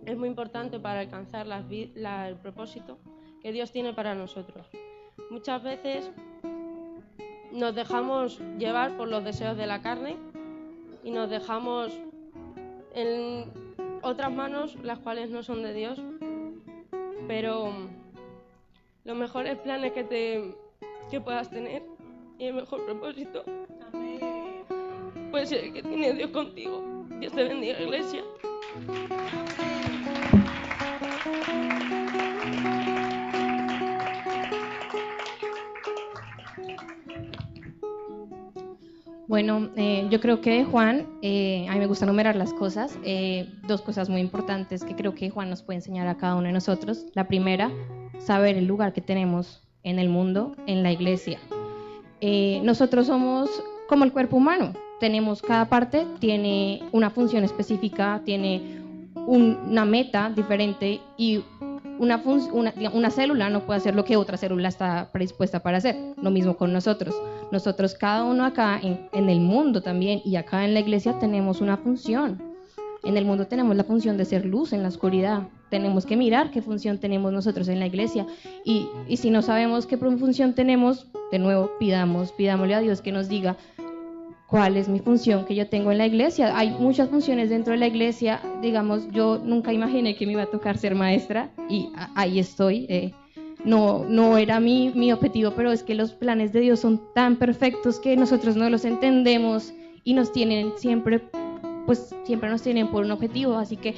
es muy importante para alcanzar el propósito que Dios tiene para nosotros. Muchas veces nos dejamos llevar por los deseos de la carne y nos dejamos en otras manos, las cuales no son de Dios, pero los mejores planes que puedas tener y el mejor propósito puede ser el que tiene Dios contigo. Dios te bendiga, iglesia. Bueno, yo creo que Juan, a mí me gusta numerar las cosas, dos cosas muy importantes que creo que Juan nos puede enseñar a cada uno de nosotros. La primera, saber el lugar que tenemos en el mundo, en la iglesia. Nosotros somos como el cuerpo humano, cada parte tiene una función específica, tiene una meta diferente y una célula no puede hacer lo que otra célula está predispuesta para hacer. Lo mismo con nosotros. Nosotros, cada uno acá en el mundo también y acá en la iglesia tenemos una función. En el mundo tenemos la función de ser luz en la oscuridad. Tenemos que mirar qué función tenemos nosotros en la iglesia. Y si no sabemos qué función tenemos, de nuevo pidámosle a Dios que nos diga cuál es mi función que yo tengo en la iglesia. Hay muchas funciones dentro de la iglesia. Digamos, yo nunca imaginé que me iba a tocar ser maestra y ahí estoy. No era mi objetivo, pero es que los planes de Dios son tan perfectos que nosotros no los entendemos y nos tienen siempre nos tienen por un objetivo. Así que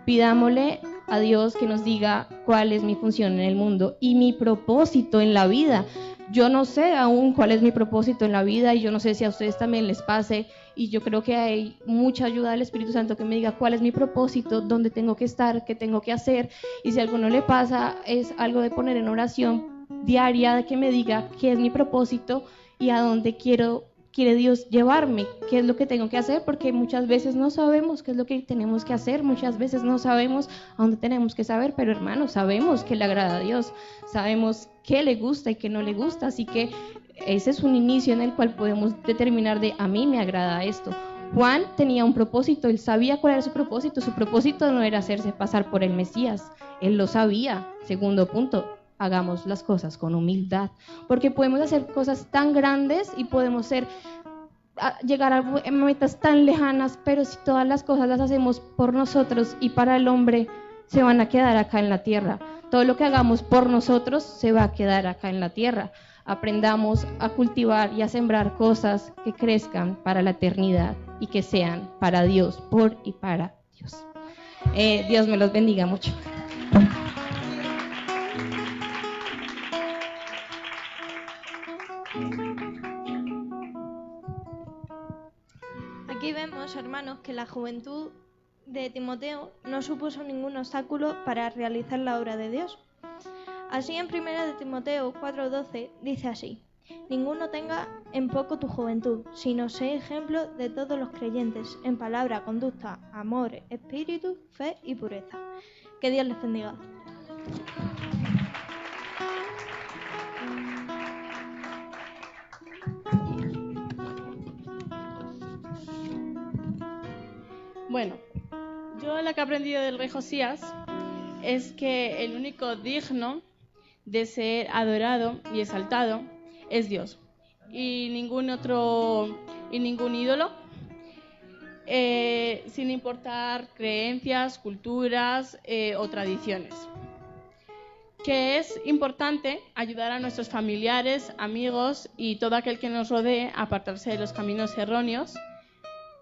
pidámosle a Dios que nos diga cuál es mi función en el mundo y mi propósito en la vida. Yo no sé aún cuál es mi propósito en la vida y yo no sé si a ustedes también les pase, y yo creo que hay mucha ayuda del Espíritu Santo que me diga cuál es mi propósito, dónde tengo que estar, qué tengo que hacer, y si a alguno le pasa es algo de poner en oración diaria, de que me diga qué es mi propósito y a dónde quiere Dios llevarme, qué es lo que tengo que hacer, porque muchas veces no sabemos qué es lo que tenemos que hacer, muchas veces no sabemos a dónde tenemos que saber, pero hermanos, sabemos que le agrada a Dios, sabemos qué le gusta y qué no le gusta, así que ese es un inicio en el cual podemos determinar a mí me agrada esto. Juan tenía un propósito, él sabía cuál era su propósito no era hacerse pasar por el Mesías, él lo sabía. Segundo punto, hagamos las cosas con humildad, porque podemos hacer cosas tan grandes y podemos llegar a metas tan lejanas, pero si todas las cosas las hacemos por nosotros y para el hombre, se van a quedar acá en la tierra. Todo lo que hagamos por nosotros se va a quedar acá en la tierra. Aprendamos a cultivar y a sembrar cosas que crezcan para la eternidad y que sean para Dios, por y para Dios. Dios me los bendiga mucho. Aquí vemos, hermanos, que la juventud de Timoteo no supuso ningún obstáculo para realizar la obra de Dios. Así en 1 de Timoteo 4:12 dice así: ninguno tenga en poco tu juventud, sino sé ejemplo de todos los creyentes, en palabra, conducta, amor, espíritu, fe y pureza. Que Dios les bendiga. Bueno, yo lo que he aprendido del rey Josías es que el único digno de ser adorado y exaltado es Dios, y ningún ídolo, sin importar creencias, culturas o tradiciones. Que es importante ayudar a nuestros familiares, amigos y todo aquel que nos rodee a apartarse de los caminos erróneos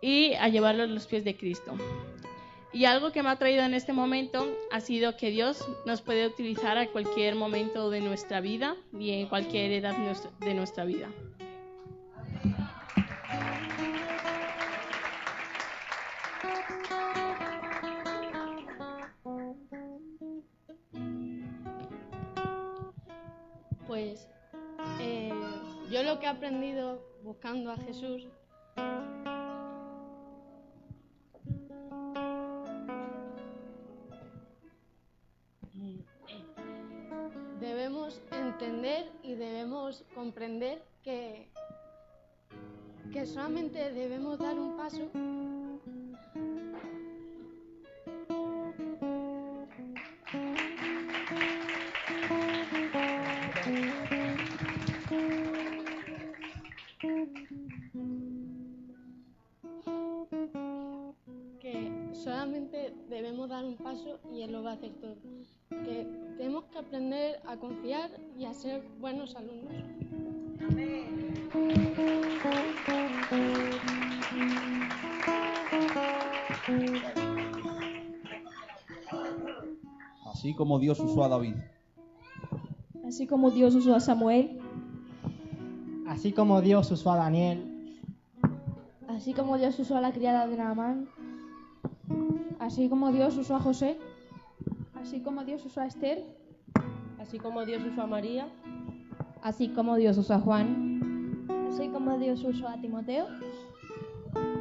y a llevarlos a los pies de Cristo. Y algo que me ha traído en este momento ha sido que Dios nos puede utilizar a cualquier momento de nuestra vida y en cualquier edad de nuestra vida. Pues yo lo que he aprendido buscando a Jesús debemos entender y debemos comprender que solamente debemos dar un paso simplemente debemos dar un paso y Él lo va a hacer todo. Que tenemos que aprender a confiar y a ser buenos alumnos. Amén. Así como Dios usó a David, Así como Dios usó a Samuel, Así como Dios usó a Daniel, Así como Dios usó a la criada de Naamán, Así como Dios usó a José, Así como Dios usó a Esther, así como Dios usó a María, Así como Dios usó a Juan, así como Dios usó a Timoteo,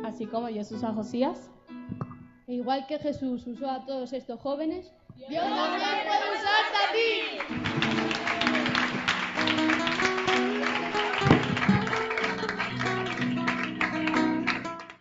así como Dios usó a Josías, e igual que Jesús usó a todos estos jóvenes, Dios